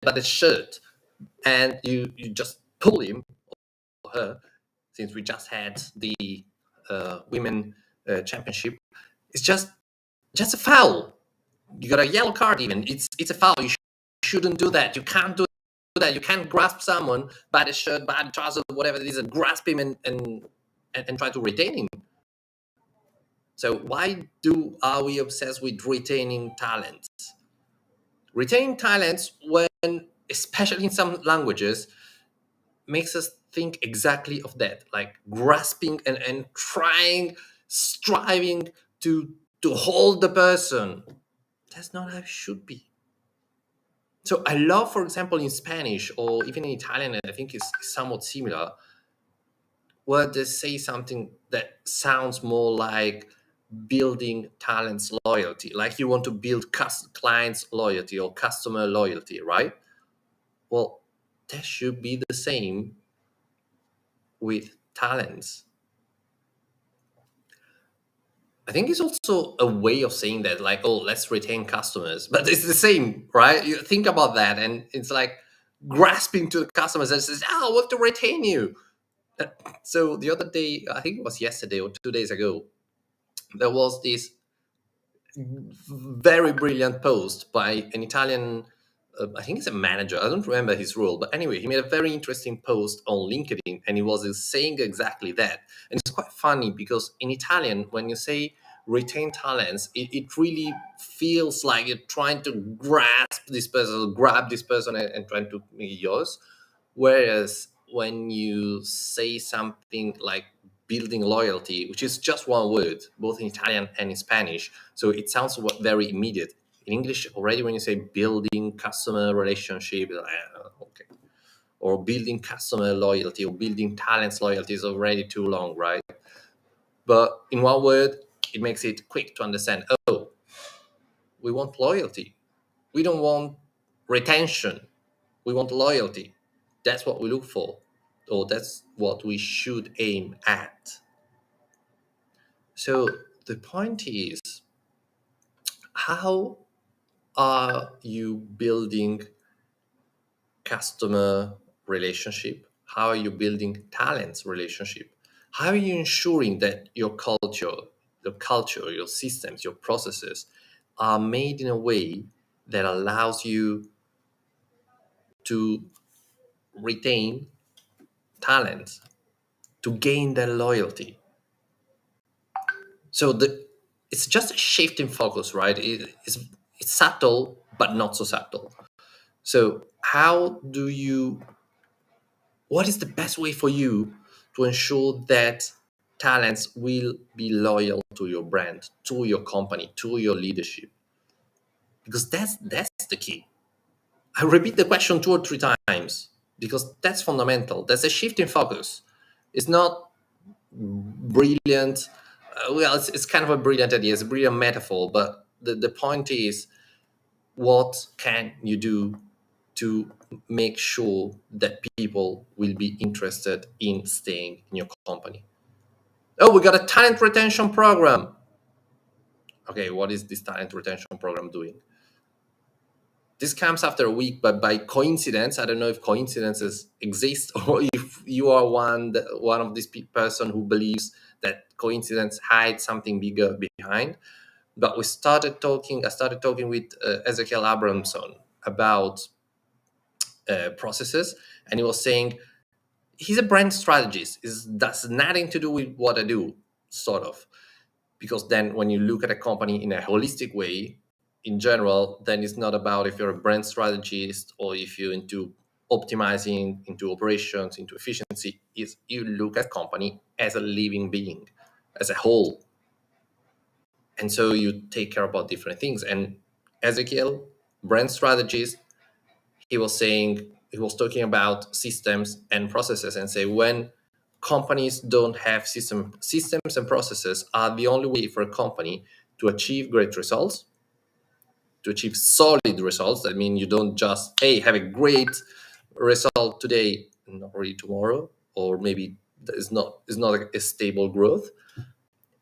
but a shirt, and you just pull him or her, since we just had the women championship. It's just a foul. You got a yellow card. Even it's a foul. You shouldn't do that. You can't do that. You can't grasp someone by the shirt, by the trousers, whatever it is, and grasp him and try to retain him. So why are we obsessed with retaining talents? Retaining talents, when especially in some languages, makes us think exactly of that, like grasping and trying, striving to hold the person. That's not how it should be. So I love, for example, in Spanish or even in Italian, I think it's somewhat similar, where they say something that sounds more like building talents loyalty, like you want to build clients loyalty or customer loyalty, right? Well, that should be the same with talents. I think it's also a way of saying that, like, oh, let's retain customers, but it's the same, right? You think about that, and it's like grasping to the customers and says, "Oh, I want to retain you." So the other day, I think it was yesterday or 2 days ago, there was this very brilliant post by an Italian, I think it's a manager. I don't remember his role, but anyway, he made a very interesting post on LinkedIn, and he was saying exactly that. And it's quite funny because in Italian, when you say retain talents, it really feels like you're trying to grasp this person, grab this person, and trying to make it yours. Whereas when you say something like building loyalty, which is just one word, both in Italian and in Spanish, so it sounds very immediate. In English, already when you say building customer relationship, okay, or building customer loyalty or building talents loyalty is already too long, right? But in one word, it makes it quick to understand. Oh, we want loyalty. We don't want retention. We want loyalty. That's what we look for, or that's what we should aim at. So the point is, how are you building customer relationship? How are you building talents relationship? How are you ensuring that your systems, your processes are made in a way that allows you to retain talents, to gain their loyalty? So it's just a shift in focus, right? It's subtle, but not so subtle. So what is the best way for you to ensure that talents will be loyal to your brand, to your company, to your leadership? Because that's the key. I repeat the question 2 or 3 times because that's fundamental. That's a shift in focus. It's not brilliant. Well, it's kind of a brilliant idea. It's a brilliant metaphor, but the point is, what can you do to make sure that people will be interested in staying in your company? Oh, we got a talent retention program. Okay, what is this talent retention program doing? This comes after a week, but by coincidence, I don't know if coincidences exist or if you are one of these person who believes that coincidence hides something bigger behind. But I started talking with Ezekiel Abramson about processes, and he was saying he's a brand strategist. That's nothing to do with what I do, sort of. Because then when you look at a company in a holistic way, in general, then it's not about if you're a brand strategist or if you're into optimizing, into operations, into efficiency. Is you look at company as a living being, as a whole. And so you take care about different things. And Ezekiel, brand strategist, he was talking about systems and processes, and say when companies don't have systems and processes are the only way for a company to achieve great results, to achieve solid results. I mean, you don't just have a great result today and not really tomorrow, or maybe it's not a stable growth,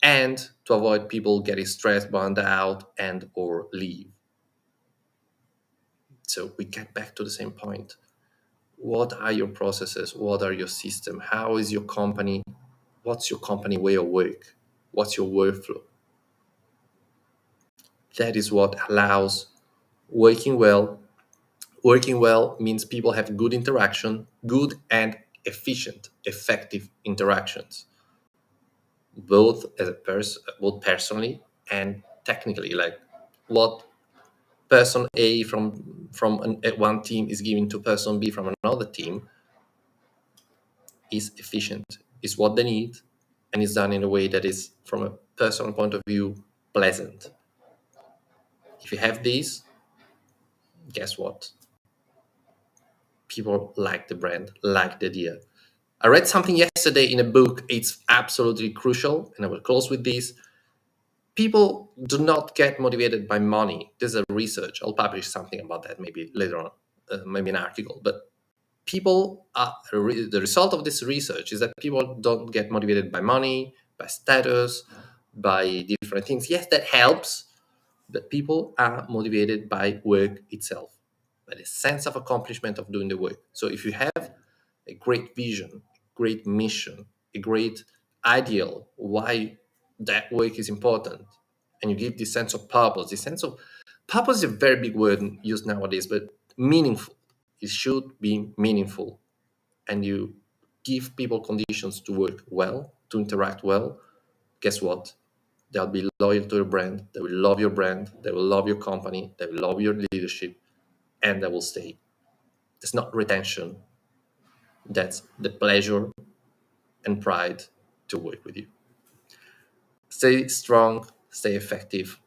and to avoid people getting stressed, burned out, and or leave. So we get back to the same point. What are your processes? What are your system? How is your company? What's your company way of work? What's your workflow? That is what allows working well. Working well means people have good interaction, good and efficient, effective interactions, both as a person, both personally and technically. Like what person A one team is giving to person B from another team is efficient, is what they need, and is done in a way that is, from a personal point of view, pleasant. If you have these, guess what? People like the brand, like the idea. I read something yesterday in a book. It's absolutely crucial, and I will close with this. People do not get motivated by money. There's a research. I'll publish something about that maybe later on, maybe an article. But people are the result of this research is that people don't get motivated by money, by status, by different things. Yes, that helps, but people are motivated by work itself, by the sense of accomplishment of doing the work. So if you have a great vision, great mission, a great ideal why that work is important, and you give this sense of purpose, this sense of purpose is a very big word used nowadays, but meaningful. It should be meaningful, and you give people conditions to work well, to interact well. Guess what? They'll be loyal to your brand. They will love your brand. They will love your company. They will love your leadership, and they will stay. It's not retention. That's the pleasure and pride to work with you. Stay strong, stay effective,